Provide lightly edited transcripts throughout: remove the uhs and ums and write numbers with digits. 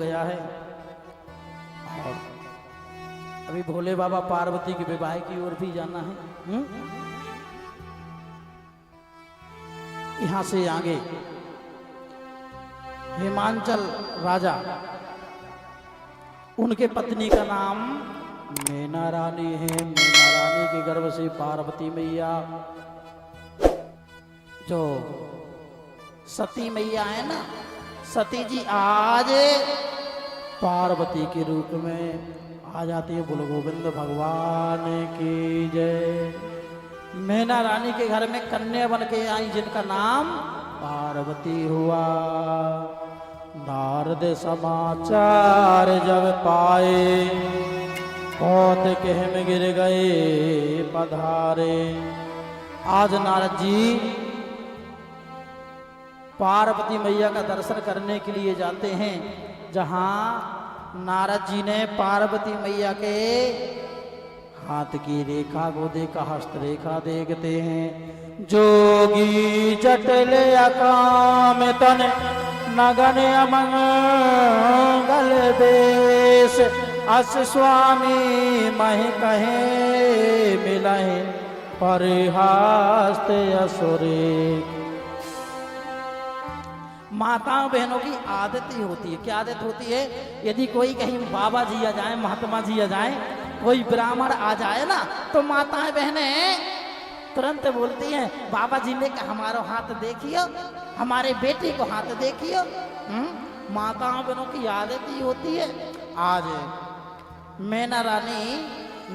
गया है और अभी भोले बाबा पार्वती के विवाह की ओर भी जाना है। यहां से आगे हिमांचल राजा, उनके पत्नी का नाम मैना रानी है। मैना रानी के गर्भ से पार्वती मैया, जो सती मैया है ना, सती जी आज पार्वती के रूप में आ जाती है। बोलो गोविंद भगवान की जय। मैना रानी के घर में कन्या बन के आई जिनका नाम पार्वती हुआ। नारद समाचार जब पाए, कौत में गिर गए पधारे। आज नारद जी पार्वती मैया का दर्शन करने के लिए जाते हैं, जहां नारद जी ने पार्वती मैया के हाथ की रेखा को देखा, हस्त रेखा देखते हैं। जोगी जटल अकाम तन नगन अमंगल देश, अस स्वामी मह कहे मिलहे परिहास्त असुरे। माताओं बहनों की आदत ही होती है। क्या आदत होती है? यदि कोई कहीं बाबा जी आ जाए, महात्मा जी आ जाए, कोई ब्राह्मण आ जाए ना, तो माताएं बहनें तुरंत बोलती हैं, बाबा जी ने कहा हमारा हाथ देखियो, हमारे बेटी को हाथ देखियो। माताओं बहनों की आदत ही होती है। आज मैना रानी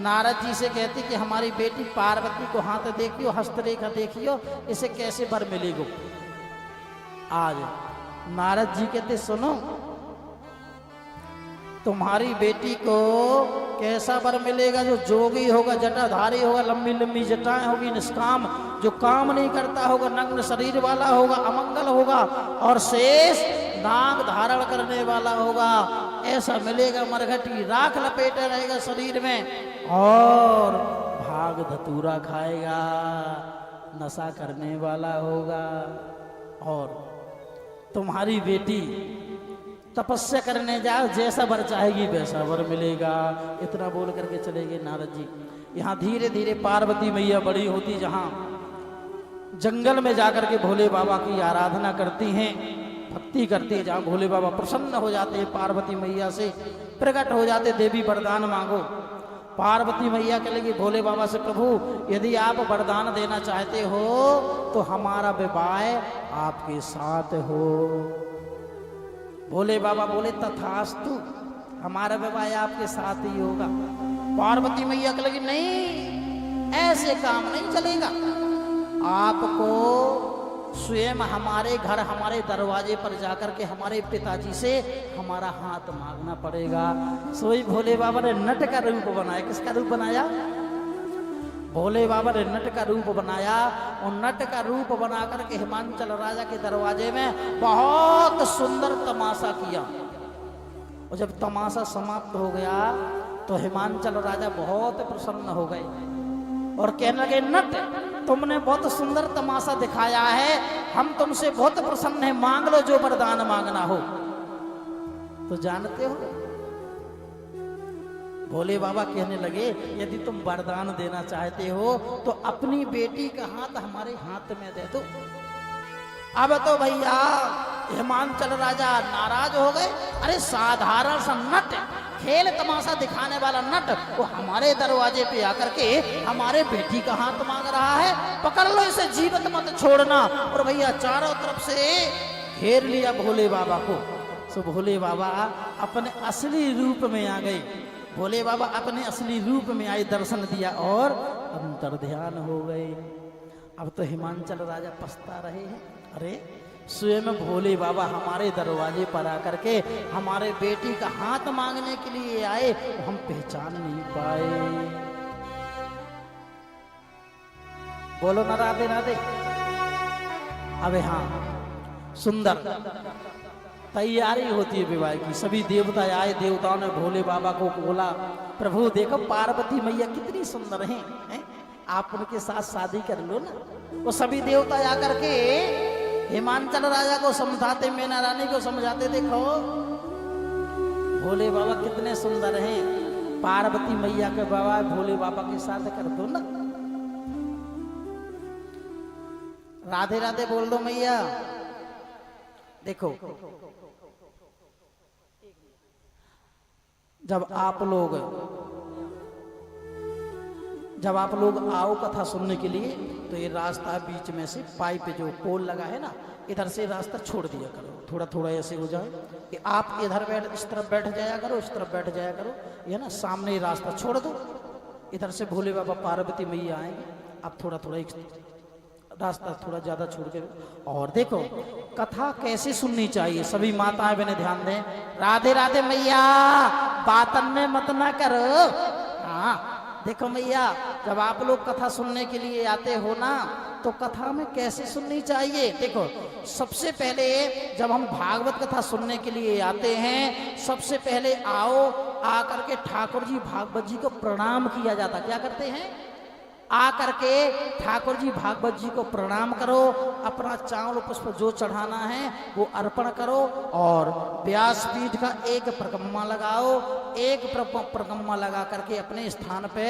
नारद जी से कहती कि हमारी बेटी पार्वती को हाथ देखियो, हस्तरेखा देखियो, इसे कैसे वर मिलेगा। आज नारद जी कहते सुनो, तुम्हारी बेटी को कैसा वर मिलेगा? जो जोगी होगा, जटाधारी होगा, लंबी लंबी जटाएं होगी, निष्काम, जो काम नहीं करता होगा, नग्न शरीर वाला होगा, अमंगल होगा, और शेष नाग धारण करने वाला होगा। ऐसा मिलेगा। मरघटी राख लपेटे रहेगा शरीर में, और भाग धतूरा खाएगा, नशा करने वाला होगा। और तुम्हारी बेटी तपस्या करने जाओ, जैसा वर चाहेगी वैसा वर मिलेगा। इतना बोल करके चले गए नारद जी। यहाँ धीरे धीरे पार्वती मैया बड़ी होती, जहाँ जंगल में जाकर के भोले बाबा की आराधना करती हैं, भक्ति करती है, जहाँ भोले बाबा प्रसन्न हो जाते हैं, पार्वती मैया से प्रकट हो जाते, देवी वरदान मांगो। पार्वती मैया कह लगी भोले बाबा से, प्रभु यदि आप वरदान देना चाहते हो तो हमारा विवाह आपके साथ हो। भोले बाबा बोले तथास्तु, हमारा विवाह आपके साथ ही होगा। पार्वती मैया कह लगी नहीं, ऐसे काम नहीं चलेगा, आपको स्वयं हमारे घर, हमारे दरवाजे पर जाकर के हमारे पिताजी से हमारा हाथ मांगना पड़ेगा। सोई भोले बाबा ने नट का रूप बनाया। किसका रूप बनाया? भोले बाबा ने नट का रूप बनाया, और नट का रूप बना करके हिमांचल राजा के दरवाजे में बहुत सुंदर तमाशा किया। और जब तमाशा समाप्त हो गया तो हिमांचल राजा बहुत प्रसन्न हो गए और कहने लगे, नट तुमने बहुत सुंदर तमाशा दिखाया है, हम तुमसे बहुत प्रसन्न हैं, मांग लो जो वरदान मांगना हो। तो जानते हो भोले बाबा कहने लगे, यदि तुम वरदान देना चाहते हो तो अपनी बेटी का हाथ हमारे हाथ में दे दो। अब तो भैया हिमांचल राजा नाराज हो गए। अरे साधारण सा नट, खेल तमाशा दिखाने वाला नट, वो हमारे दरवाजे पे आकर के हमारे बेटी का हाथ मांग रहा है, पकड़ लो इसे, जीवित मत छोड़ना। और भैया चारों तरफ से घेर लिया भोले बाबा को। सो भोले बाबा अपने असली रूप में आ गए। भोले बाबा अपने असली रूप में आए, दर्शन दिया और अंतर ध्यान हो गए। अब तो हिमांचल राजा पछता रहे हैं, अरे स्वयं भोले बाबा हमारे दरवाजे पर आकर के हमारे बेटी का हाथ मांगने के लिए आए, हम पहचान नहीं पाए। बोलो ना राधे राधे। अबे हाँ, सुंदर तैयारी होती है विवाह की। सभी देवता आए, देवताओं ने भोले बाबा को बोला, प्रभु देखो पार्वती मैया कितनी सुंदर हैं, आप उनके साथ शादी कर लो ना। वो सभी देवता आकर के हिमांचल राजा को समझाते, मैना रानी को समझाते, देखो भोले बाबा कितने सुंदर हैं। पार्वती मैया के बाबा भोले बाबा के साथ कर दो ना, राधे राधे बोल दो मैया। देखो जब आप लोग आओ कथा सुनने के लिए, तो ये रास्ता बीच में से पाइप जो पोल लगा है ना, इधर से रास्ता छोड़ दिया करो, थोड़ा थोड़ा ऐसे हो जाए कि आप इधर बैठ, इस तरफ बैठ जाया करो, इस तरफ बैठ जाया करो, ये ना सामने रास्ता छोड़ दो, इधर से भोले बाबा पार्वती मैया आएंगे, आप थोड़ा थोड़ा एक रास्ता थोड़ा ज्यादा छोड़ के। और देखो कथा कैसे सुननी चाहिए, सभी माताएं बहनें ध्यान दें। राधे राधे मैया, बातन में मत ना करो। हाँ देखो मैया, जब आप लोग कथा सुनने के लिए आते हो ना, तो कथा में कैसे सुननी चाहिए। देखो सबसे पहले जब हम भागवत कथा सुनने के लिए आते हैं, सबसे पहले आओ, आकर के ठाकुर जी भागवत जी को प्रणाम किया जाता। क्या करते हैं? आकर के ठाकुर जी भागवत जी को प्रणाम करो, अपना चावल पुष्प जो चढ़ाना है वो अर्पण करो, और व्यासपीठ का एक परिक्रमा लगाओ, एक परिक्रमा लगा करके अपने स्थान पे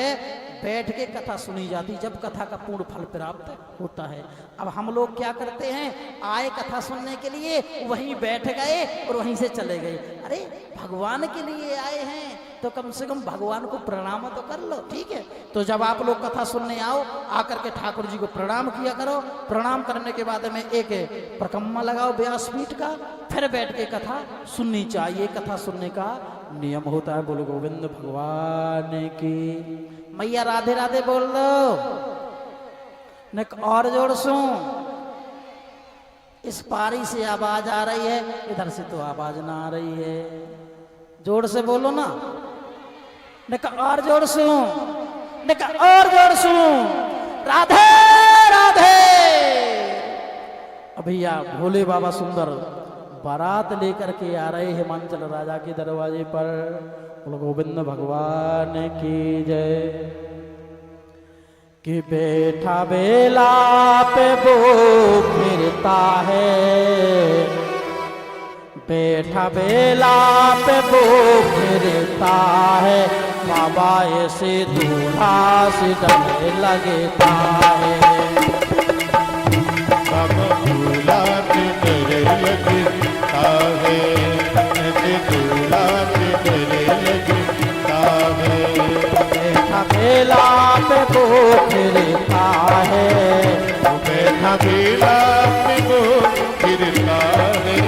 बैठ के कथा सुनी जाती, जब कथा का पूर्ण फल प्राप्त होता है। अब हम लोग क्या करते हैं, आए कथा सुनने के लिए, वहीं बैठ गए और वहीं से चले गए। अरे भगवान के लिए आए हैं तो कम से कम भगवान को प्रणाम तो कर लो, ठीक है। तो जब आप लोग कथा सुनने आओ, आकर के ठाकुर जी को प्रणाम किया करो, प्रणाम करने के बाद में एक परिक्रमा लगाओ व्यासपीठ का, फिर बैठ के कथा सुननी चाहिए। कथा सुनने का नियम होता है। बोलो गोविंद भगवान की मैया। राधे राधे बोल दो न, और जोर सो। इस पारी से आवाज आ रही है, इधर से तो आवाज ना आ रही है, जोर से बोलो ना। और जोर सो, और जोर सो। राधे राधे। भैया भोले बाबा सुंदर बारात लेकर के आ रहे हैं हिमांचल राजा के दरवाजे पर। बोलो गोविंद भगवान की जय। कि बैठा बेला पे वो फिरता है, बैठा बेला पे वो फिरता है, बाबा ऐसे दूल्हा से डरने लगता है। बाबा दूल्हा से डरने लगता है, ऐसे दूल्हा से डरने लगता है। बैठा बेला पे वो फिरता है, बैठा बेला पे वो फिरता है,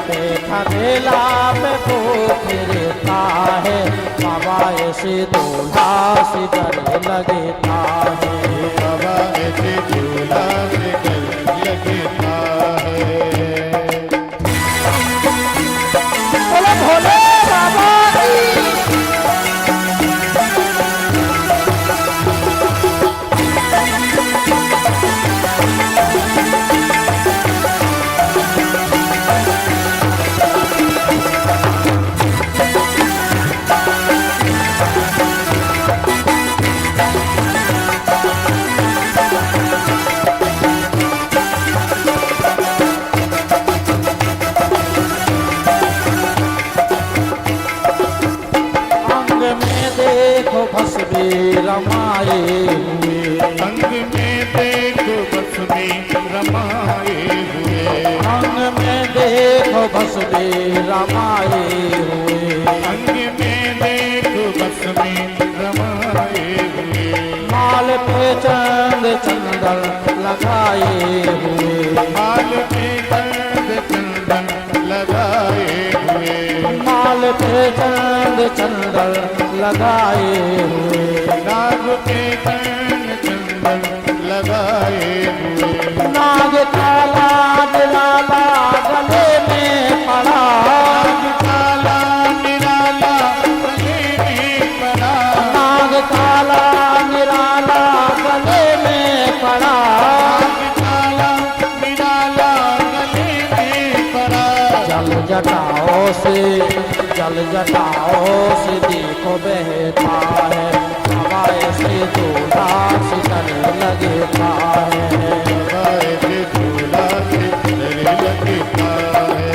बैठा बेला पे वो फिरता है, बाबा ऐसे दूल्हा से डरने लगता है। बाबा ऐसे दूल्हा से डरने लगता है। बोलो भोले बाबा की। भस्मी रमाए हुए, अंग में देखो भस्मी रमाए हुए, अंग में देखो भस्मी रमाए हुए, अंग में देखो भस्मी रमाए हुए, माल पे चंद चंदन लगाए हुए, माल पे चंद चंदन लगाए हुए, माल पे चंद चंदन लगाए हुए, नाग पे चंद चंदन लगाए हुए, नाग काला निराला गले में पड़ा, नाग काला निराला गले में पड़ा, नाग काला निराला गले में पड़ा, नाग काला निराला गले में पड़ा। जल जटाओं से, जल जटाओं से देखो बहता है, हवा से दूल्हा से डरने लगता है। बाबा ऐसे दूल्हा से डरने लगता है।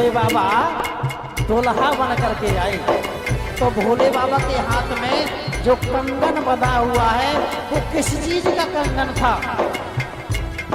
भोले बाबा दुल्हा बन करके आए तो भोले बाबा के हाथ में जो कंगन बंधा हुआ है वो किस चीज का कंगन था?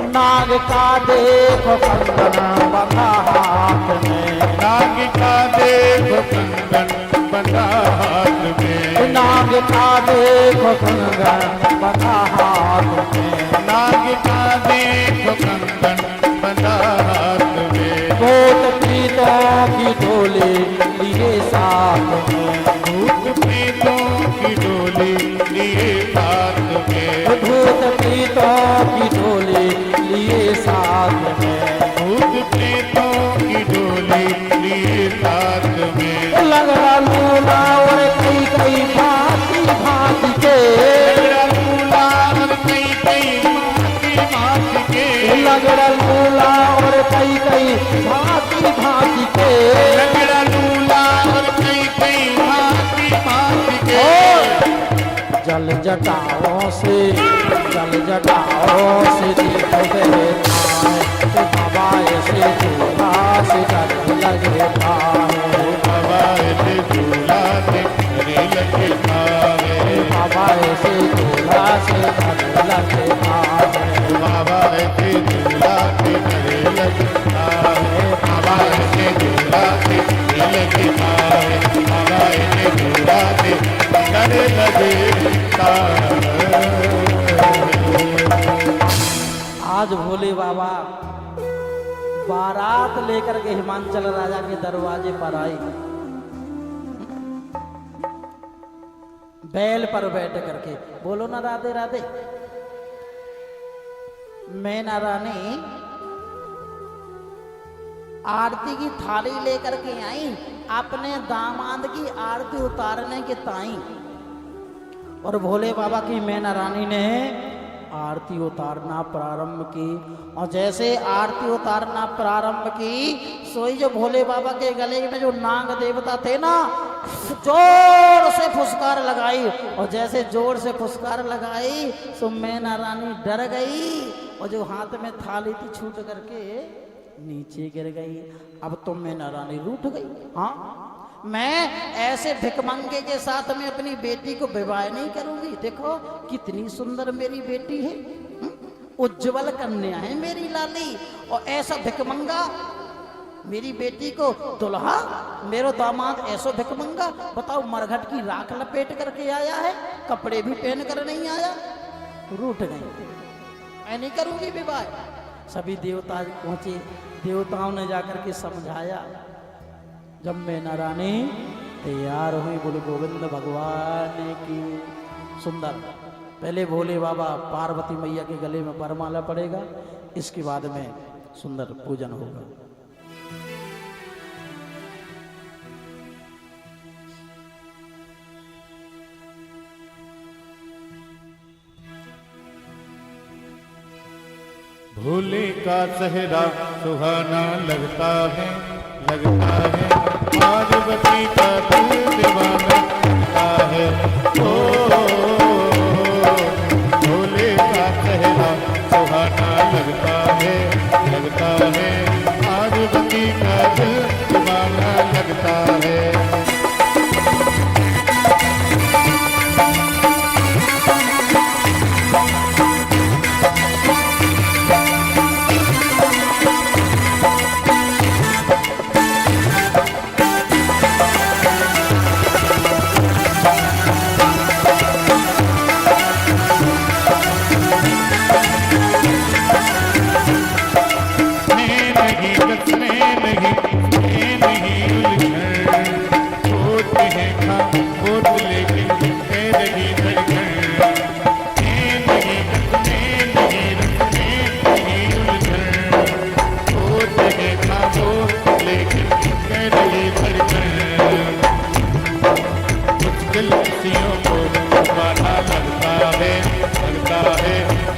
नाग का देखो कंगन बंधा हाथ में, नाग का देखो कंगन बंधा हाथ में, नाग का देखो कंगन बंधा हाथ में, नाग का देखो कंगन बंधा हाथ में, भूत प्रीतों की डोली लिए साथ में, भूत प्रीतों की डोली लिए साथ में, भूत प्रीतों की डोली लिए साथ में, भूत प्रीतों की डोली लिए साथ में, लग रहा लूला और कई कई भांति भांति के, लगड़ा लूला और कई कई भांति भांति के, लगड़ा लूला और कई कई भांति भांति के, लगड़ा लूला और कई कई भांति भांति के, जल जटाओं से देखो है तो बाबा ऐसे दूल्हा से डर लगता है, बाबा ऐसे दूल्हा से डर लगता है, बाबा ऐसे दूल्हा से डर लगता है, बाबा ऐसे दूल्हा से डर लगता है, बाबा ऐसे दूल्हा से डर लगता है, बाबा ऐसे दूल्हा से डर लगता है। आज भोले बाबा बारात लेकर के हिमांचल राजा के दरवाजे पर आए, बैल पर बैठ करके। बोलो ना राधे राधे। मैना रानी आरती की थाली लेकर के आई अपने दामाद की आरती उतारने के ताई, और भोले बाबा की मैना रानी ने आरती उतारना प्रारंभ की। और जैसे आरती उतारना प्रारंभ की, सोई जो भोले बाबा के गले में जो नाग देवता थे ना, जोर से फुसकार लगाई, और जैसे जोर से फुसकार लगाई तो मैना रानी डर गई, और जो हाथ में थाली थी छूट करके नीचे गिर गई। अब तो मैना रानी रूठ गई। हाँ, मैं ऐसे भिकमंगे के साथ में अपनी बेटी को विवाह नहीं करूंगी। देखो कितनी सुंदर मेरी बेटी है, उज्जवल कन्या है मेरी लाली, और ऐसा भिकमंगा मेरी बेटी को दुल्हा, मेरा दामाद ऐसा भिकमंगा। बताओ, मरघट की राख लपेट करके आया है, कपड़े भी पहन कर नहीं आया। रूठ गई, मैं नहीं करूंगी विवाह। सभी देवता पहुंचे, देवताओं ने जाकर के समझाया। जब मैना रानी तैयार हुई, बोले गोविंद भगवान की। सुंदर, पहले भोले बाबा पार्वती मैया के गले में वरमाला पड़ेगा, इसके बाद में सुंदर पूजन होगा। भोले का चेहरा सुहाना लगता है, लगता है। पार्वती का दिल दीवाना लगता है। ओ भोले का चेहरा सुहाना लगता है, लगता है। पार्वती का दिल दीवाना लगता है।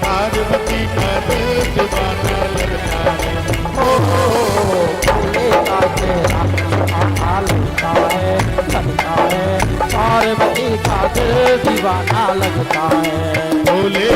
पार्वती का दिल दीवाना लगता है। भोले का चेहरा सुहाना लगता है, लगता है। पार्वती का दिल दीवाना लगता है। भोले